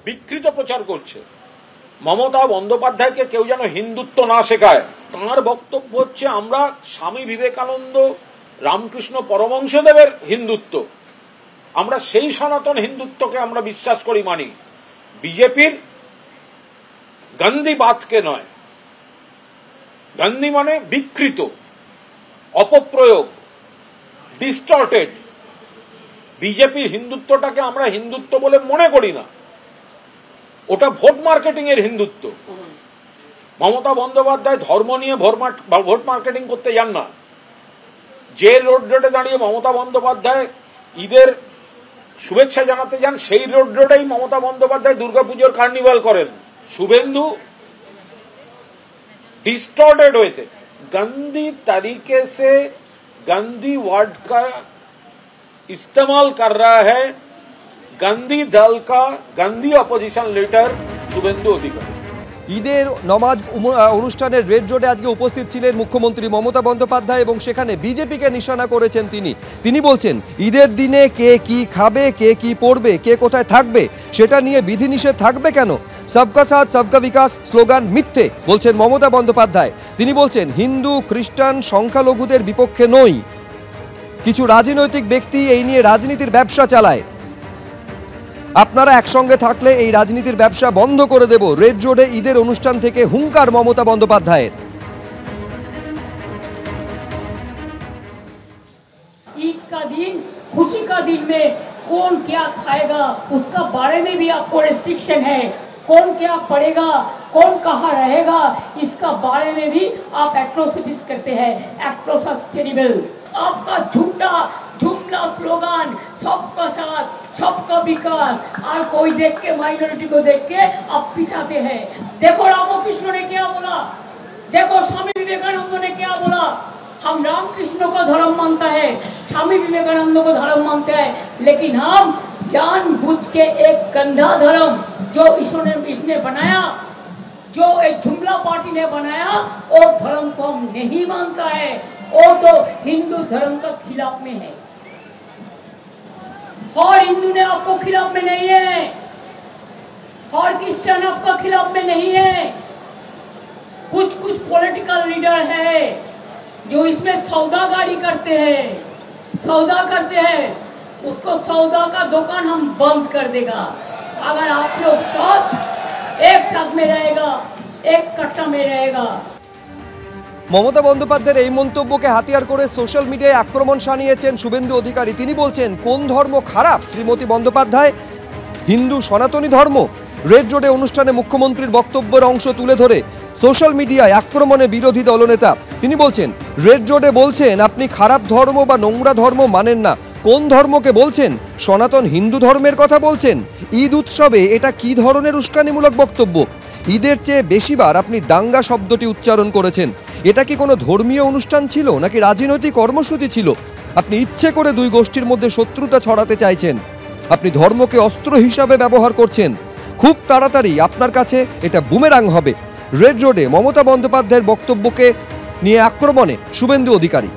বিকৃত প্রচার করছে। মমতা বন্দ্যোপাধ্যায়কে কেউ যেন হিন্দুত্ব না শেখায়। তাঁর বক্তব্য হচ্ছে আমরা স্বামী বিবেকানন্দ, রামকৃষ্ণ পরমহংসদেবের হিন্দুত্ব, আমরা সেই সনাতন হিন্দুত্বকে আমরা বিশ্বাস করি, মানি। বিজেপির গান্ধীবাদকে নয়। গান্ধী মানে বিকৃত, অপপ্রয়োগ, ডিস্টর্টেড। বিজেপির হিন্দুত্বটাকে আমরা হিন্দুত্ব বলে মনে করি না, ওটা ভোট মার্কেটিং এর হিন্দুত্ব। মমতা বন্দ্যোপাধ্যায় ধর্ম নিয়ে ভোট মার্কেটিং করতে যান না। যে রোডে দাঁড়িয়ে মমতা বন্দ্যোপাধ্যায় ঈদের শুভেচ্ছা জানাতে যান, সেই রোডেই মমতা বন্দ্যোপাধ্যায় দুর্গাপুজোর কার্নিভাল করেন। शुभेंदु डिस्टॉर्टेड हुए थे, गंदी तरीके से गंदी वर्ड का इस्तेमाल कर रहा है गंदी दल का गंदी अपोजिशन लीडर शुभेंदु अधिकारी। ঈদের নমাজ অনুষ্ঠানের রেড রোডে আজকে উপস্থিত ছিলেন মুখ্যমন্ত্রী মমতা বন্দ্যোপাধ্যায় এবং সেখানে বিজেপিকে নিশানা করেছেন তিনি বলছেন ঈদের দিনে কে কি খাবে, কে কি পড়বে, কে কোথায় থাকবে সেটা নিয়ে বিধিনিষেধ থাকবে কেন? সবকা সাথ সবকা বিকাশ স্লোগান মিথ্যে বলছেন মমতা বন্দ্যোপাধ্যায়। তিনি বলছেন হিন্দু খ্রিস্টান সংখ্যালঘুদের বিপক্ষে নই, কিছু রাজনৈতিক ব্যক্তি এই নিয়ে রাজনীতির ব্যবসা চালায়, আপনারা একসঙ্গে থাকলে এই রাজনীতির ব্যবসা বন্ধ করে দেব। রেড রোডে ঈদের অনুষ্ঠান থেকে হুঙ্কার মমতা বন্দ্যোপাধ্যায়ের। ईद का दिन, खुशी का दिन में कौन क्या खाएगा उसका बारे में भी आपको रेस्ट्रिक्शन है। कौन क्या पढ़ेगा, कौन कहाँ रहेगा, इसका बारे में भी आप एट्रोसिटीज करते हैं। एट्रोसिस टेरिबल। आपका झूठा झुमला स्लोगान सबका साथ सबका विकास, और कोई देख के माइनॉरिटी को देख के आप पिछाते हैं। देखो रामकृष्ण ने क्या बोला, देखो स्वामी विवेकानंद ने क्या बोला। हम रामकृष्ण को धर्म मानता है, स्वामी विवेकानंद को धर्म मानते हैं, लेकिन हम जानबूझ के एक गंदा धर्म जो इसने बनाया, जो एक जुमला पार्टी ने बनाया, वो धर्म को हम नहीं मानता है। वो तो हिंदू धर्म का खिलाफ में है। और हिंदू ने आपको खिलाफ में नहीं है, और क्रिश्चियन आपका खिलाफ में नहीं है। कुछ पॉलिटिकल लीडर है जो इसमें सौदागारी करते हैं, उसको सौदा का दुकान हम बंद कर देगा अगर आप लोग एक साथ में रहेगा, एक कट्टा में रहेगा। মমতা বন্দ্যোপাধ্যায়ের এই মন্তব্যকে হাতিয়ার করে সোশ্যাল মিডিয়ায় আক্রমণ শানিয়েছেন শুভেন্দু অধিকারী। তিনি বলছেন কোন ধর্ম খারাপ শ্রীমতী বন্দ্যোপাধ্যায়, হিন্দু সনাতনী ধর্ম। রেড রোডে অনুষ্ঠানে মুখ্যমন্ত্রীর বক্তব্যের অংশ তুলে ধরে সোশ্যাল মিডিয়ায় আক্রমণে বিরোধী দলনেতা। তিনি বলছেন রেড রোডে বলছেন আপনি খারাপ ধর্ম বা নোংরা ধর্ম মানেন না। কোন ধর্মকে বলছেন? সনাতন হিন্দু ধর্মের কথা বলছেন। ঈদ উৎসবে এটা কি ধরনের উস্কানিমূলক বক্তব্য? ঈদের চেয়ে বেশিবার আপনি দাঙ্গা শব্দটি উচ্চারণ করেছেন। এটা কি কোনো ধর্মীয় অনুষ্ঠান ছিল নাকি রাজনৈতিক কর্মসূচি ছিল? আপনি ইচ্ছে করে দুই গোষ্ঠীর মধ্যে শত্রুতা ছড়াতে চাইছেন। আপনি ধর্মকে অস্ত্র হিসাবে ব্যবহার করছেন। খুব তাড়াতাড়ি আপনার কাছে এটা বুমেরাং হবে। রেড রোডে মমতা বন্দ্যোপাধ্যায়ের বক্তব্যকে নিয়ে আক্রমণে শুভেন্দু অধিকারী।